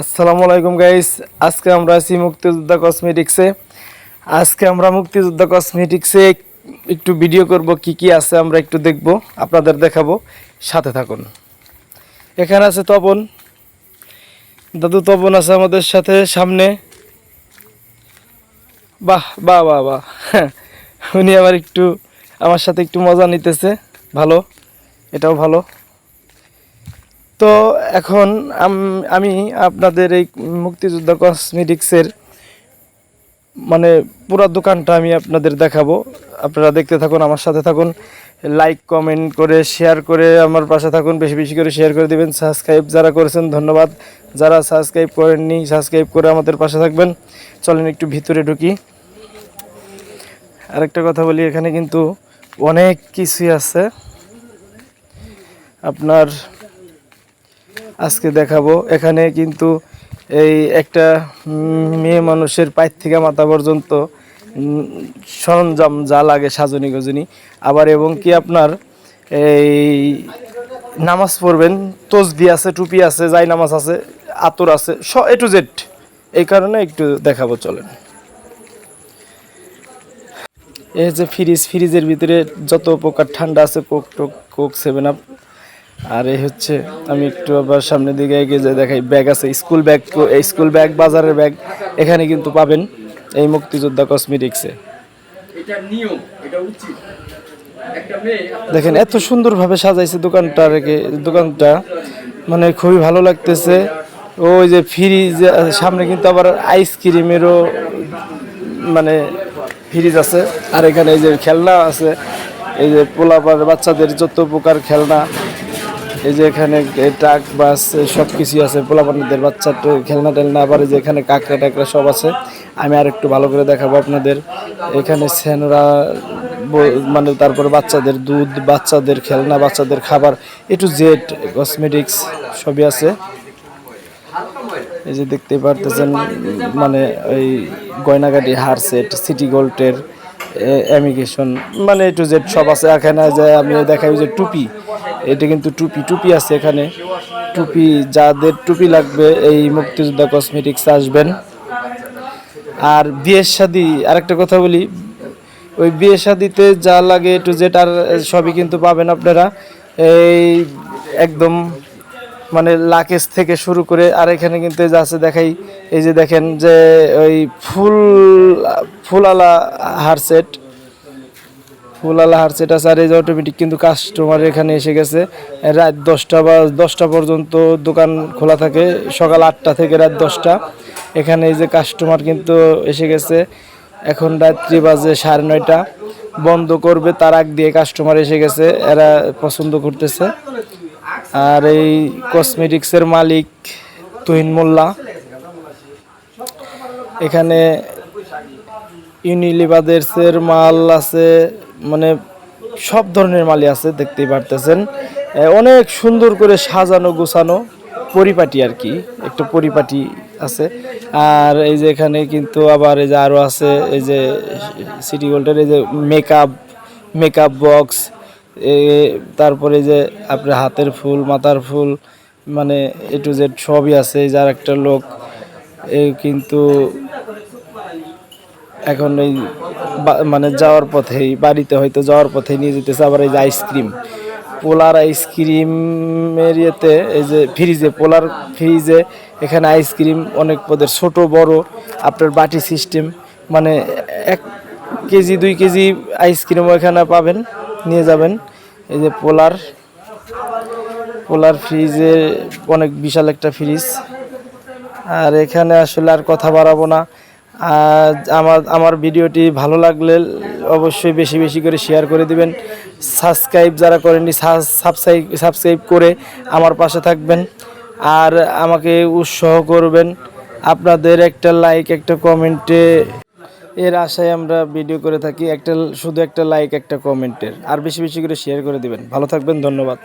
আসসালামু আলাইকুম গাইস। আজকে আমরা আছি মুক্তিযোদ্ধা কসমেটিক্সে। মুক্তিযোদ্ধা কসমেটিক্সে একটু ভিডিও করব, কি কি আছে আমরা একটু দেখব, আপনাদের দেখাবো, সাথে থাকুন। এখানে আছে তপন, দাদু তপন আছে আমাদের সাথে সামনে। বাহ বাহ বাহ বাহ উনি আবার একটু আমার সাথে একটু মজা নিতেছে, ভালো, এটাও ভালো। তো এখন আমি আপনাদের এই মুক্তিযোদ্ধা কসমেটিক্সের মানে পুরো দোকানটা আমি আপনাদের দেখাবো। আপনারা দেখতে থাকুন, আমার সাথে থাকুন, লাইক কমেন্ট করে শেয়ার করে আমার পাশে থাকুন, বেশি বেশি করে শেয়ার করে দিবেন। সাবস্ক্রাইব যারা করেছেন ধন্যবাদ, যারা সাবস্ক্রাইব করেননি সাবস্ক্রাইব করে আমাদের পাশে থাকবেন। চলেন একটু ভিতরে ঢুকি। আরেকটা কথা বলি, এখানে কিন্তু অনেক কিছুই আছে আপনার আজকে দেখাবো। এখানে কিন্তু এই একটা মেয়ে মানুষের পায়ের থেকে মাথা পর্যন্ত সরঞ্জাম যা লাগে সাজনি গজনি, আবার এবং কি আপনার এই নামাজ পড়বেন, তসবি আছে, টুপি আছে, জাই নামাজ আছে, আতর আছে, এ টু জেড। এই কারণে একটু দেখাবো, চলেন। এই যে ফ্রিজের ভিতরে যত প্রকার ঠান্ডা আছে, কোক টোক, কোক, 7 আপ। আর এই হচ্ছে, আমি একটু আবার সামনের দিকে এগিয়ে যাই, দেখাই ব্যাগ আছে, স্কুল ব্যাগ, বাজারের ব্যাগ এখানে কিন্তু পাবেন এই মুক্তিযোদ্ধা কসমেটিক্সে। দেখেন এত সুন্দরভাবে সাজাইছে দোকানটা, মানে খুবই ভালো লাগতেছে। ওই যে ফ্রিজ সামনে কিন্তু আবার আইসক্রিমেরও মানে ফ্রিজ আছে। আর এখানে এই যে খেলনা আছে, এই যে পোলাপার বাচ্চাদের যত প্রকার খেলনা, এই যে এখানে ট্রাক বাস সব কিছুই আছে, পোলাপানদের বাচ্চার খেলনা টেলনা, আবার এই যে এখানে কাঁকড়া টাকড়া সব আছে। আমি আর একটু ভালো করে দেখাবো আপনাদের। এখানে সেনরা মানে তারপরে বাচ্চাদের দুধ, বাচ্চাদের খেলনা, বাচ্চাদের খাবার, এ টু জেড কসমেটিক্স সবই আছে। এই যে দেখতে পারতেছেন, মানে ওই গয়নাগাটি, হার সেট, সিটি গোল্ডের অ্যামিগেশন, মানে এ টু জেড সব আছে এখানে। যে আমি দেখাই যে টুপি, এটা কিন্তু টুপি আছে এখানে। টুপি, যাদের টুপি লাগবে এই মুক্তিযোদ্ধা কসমেটিক্স আসবেন। আর বিয়ের শাদি, আরেকটা কথা বলি, ওই বিয়ে শাদিতে যা লাগে টু জেড আর সবই কিন্তু পাবেন আপনারা এই একদম, মানে লাকেজ থেকে শুরু করে। আর এখানে কিন্তু যা আছে দেখাই, এই যে দেখেন যে ওই ফুলালা হার সেট, আছে। আর এই যে অটোমেটিক কিন্তু কাস্টমার এখানে এসে গেছে। রাত 10টা পর্যন্ত দোকান খোলা থাকে, সকাল 8টা থেকে রাত 10টা। এখানে এই যে কাস্টমার কিন্তু এসে গেছে। এখন রাত্রি বাজে 9:30, বন্ধ করবে তার আগ দিয়ে কাস্টমার এসে গেছে, এরা পছন্দ করতেছে। আর এই কসমেটিক্সের মালিক তুহিন মোল্লা। এখানে ইউনিলিভারের মাল আছে, মানে সব ধরনের মালই আছে, দেখতেই পারতেছেন। অনেক সুন্দর করে সাজানো গোছানো, পরিপাটি আর কি, একটু পরিপাটি আছে। আর এই যে এখানে কিন্তু আবার এই যে আরও আছে, এই যে সিটি গোল্ডের এই যে মেকআপ বক্স, তারপরে যে আপনার হাতের ফুল, মাথার ফুল, মানে এ টু জেড সবই আছে। এই যে আর একটা লোক এই কিন্তু এখন এই মানে যাওয়ার পথেই, বাড়িতে হয়তো যাওয়ার পথে নিয়ে যেতেছে। আবার এই যে আইসক্রিম, পোলার আইসক্রিমের ইয়েতে, এই যে পোলার ফ্রিজে এখানে আইসক্রিম অনেক পদের, ছোট বড় আপনার বাটি সিস্টেম, মানে 1 কেজি 2 কেজি আইসক্রিমও এখানে পাবেন, নিয়ে যাবেন। এই যে পোলার ফ্রিজে অনেক বিশাল একটা ফ্রিজ। আর এখানে আসলে আর কথা বাড়াবো না। আমার ভিডিওটি ভালো লাগলে অবশ্যই বেশি বেশি করে শেয়ার করে দিবেন। সাবস্ক্রাইব যারা করেননি সাবস্ক্রাইব করে আমার পাশে থাকবেন, আর আমাকে উৎসাহ করবেন। আপনাদের একটা লাইক, একটা কমেন্টে এর আশায় আমরা ভিডিও করে থাকি। শুধু একটা লাইক, একটা কমেন্টের, আর বেশি বেশি করে শেয়ার করে দিবেন। ভালো থাকবেন, ধন্যবাদ।